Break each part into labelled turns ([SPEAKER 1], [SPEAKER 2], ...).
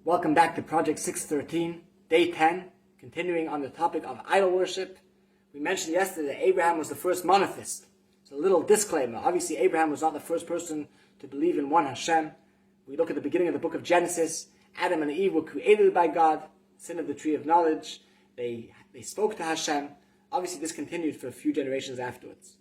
[SPEAKER 1] Welcome back to Project 613, Day 10, continuing on the topic of idol worship. We mentioned yesterday that Abraham was the first monotheist. So a little disclaimer. Obviously, Abraham was not the first person to believe in one Hashem. We look at the beginning of the book of Genesis. Adam and Eve were created by God, sin of the tree of knowledge. They spoke to Hashem. Obviously, this continued for a few generations afterwards.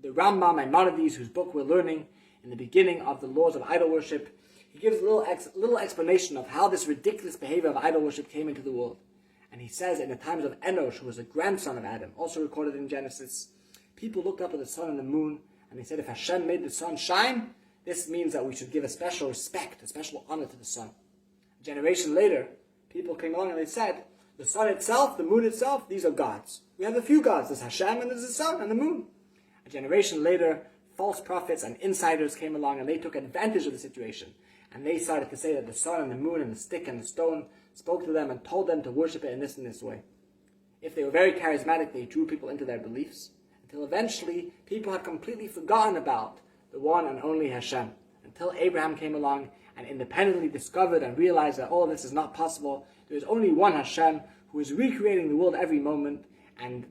[SPEAKER 1] The Rambam Maimonides, whose book we're learning in the beginning of the laws of idol worship, he gives a little explanation of how this ridiculous behavior of idol worship came into the world. And he says, in the times of Enosh, who was a grandson of Adam, also recorded in Genesis, people looked up at the sun and the moon, and they said, if Hashem made the sun shine, this means that we should give a special respect, a special honor to the sun. A generation later, people came along and they said, the sun itself, the moon itself, these are gods. We have a few gods. There's Hashem and there's the sun and the moon. A generation later, false prophets and insiders came along and they took advantage of the situation. And they started to say that the sun and the moon and the stick and the stone spoke to them and told them to worship it in this way. If they were very charismatic, they drew people into their beliefs. Until eventually, people had completely forgotten about the one and only Hashem. Until Abraham came along and independently discovered and realized that all of this is not possible. There is only one Hashem who is recreating the world every moment. And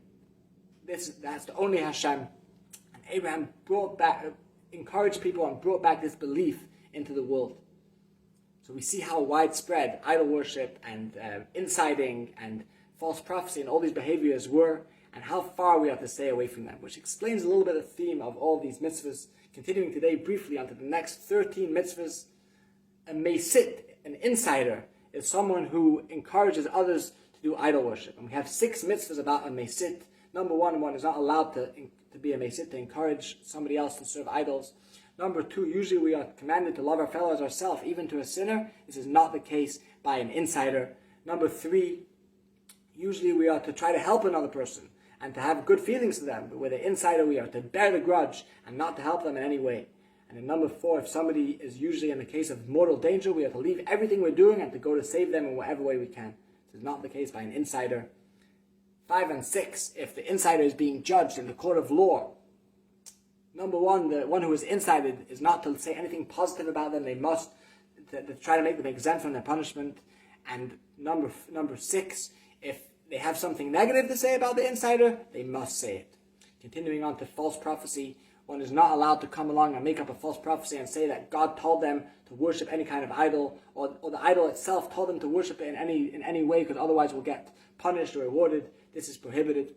[SPEAKER 1] that's the only Hashem. And Abraham encouraged people and brought back this belief into the world. So we see how widespread idol worship and inciting and false prophecy and all these behaviors were, and how far we have to stay away from them, which explains a little bit of the theme of all these mitzvahs. Continuing today briefly onto the next 13 mitzvahs. A mesit, an insider, is someone who encourages others to do idol worship. And we have 6 mitzvahs about a mesit. Number one is not allowed to be a mesit, to encourage somebody else to serve idols. Number 2, usually we are commanded to love our fellow as ourselves, even to a sinner. This is not the case by an insider. Number 3, usually we are to try to help another person and to have good feelings to them. But with an insider, we are to bear the grudge and not to help them in any way. And then number 4, if somebody is usually in the case of mortal danger, we are to leave everything we're doing and to go to save them in whatever way we can. This is not the case by an insider. 5 and 6, if the insider is being judged in the court of law, number 1, the one who is insided is not to say anything positive about them. They must to try to make them exempt from their punishment. And number 6, if they have something negative to say about the insider, they must say it. Continuing on to false prophecy, one is not allowed to come along and make up a false prophecy and say that God told them to worship any kind of idol, or the idol itself told them to worship it in any way, because otherwise we'll get punished or rewarded. This is prohibited.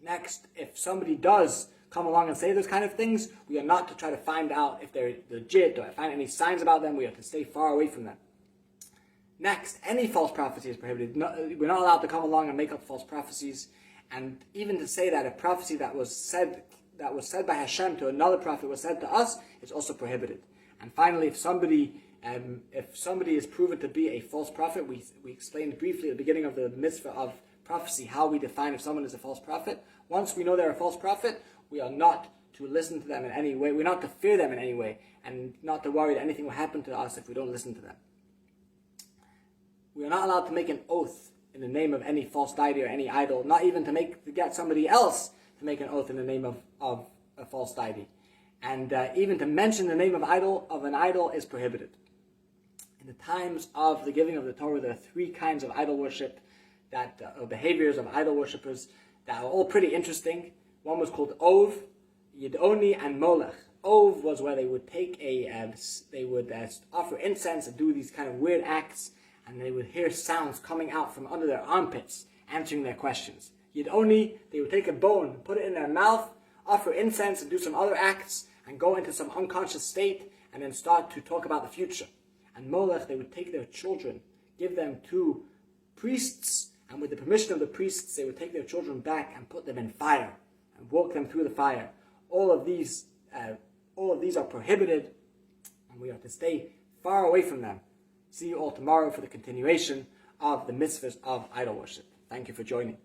[SPEAKER 1] Next, if somebody does come along and say those kind of things, we are not to try to find out if they're legit or find any signs about them. We have to stay far away from them. Next, any false prophecy is prohibited. We're not allowed to come along and make up false prophecies, and even to say that a prophecy that was said by Hashem to another prophet was said to us is also prohibited. And finally, if somebody is proven to be a false prophet, we explained briefly at the beginning of the mitzvah of prophecy how we define if someone is a false prophet. Once we know they're a false prophet, we are not to listen to them in any way. We're not to fear them in any way, and not to worry that anything will happen to us if we don't listen to them. We are not allowed to make an oath in the name of any false deity or any idol, not even to get somebody else to make an oath in the name of a false deity. And even to mention the name of an idol is prohibited. In the times of the giving of the Torah, there are 3 kinds of idol worship, behaviors of idol worshippers that are all pretty interesting. One was called Ov, Yidoni, and Molech. Ov was where they would offer incense and do these kind of weird acts, and they would hear sounds coming out from under their armpits, answering their questions. Yidoni, they would take a bone, put it in their mouth, offer incense and do some other acts, and go into some unconscious state, and then start to talk about the future. And Molech, they would take their children, give them to priests, and with the permission of the priests, they would take their children back and put them in fire, and walk them through the fire. All of these are prohibited, and we are to stay far away from them. See you all tomorrow for the continuation of the mitzvahs of idol worship. Thank you for joining.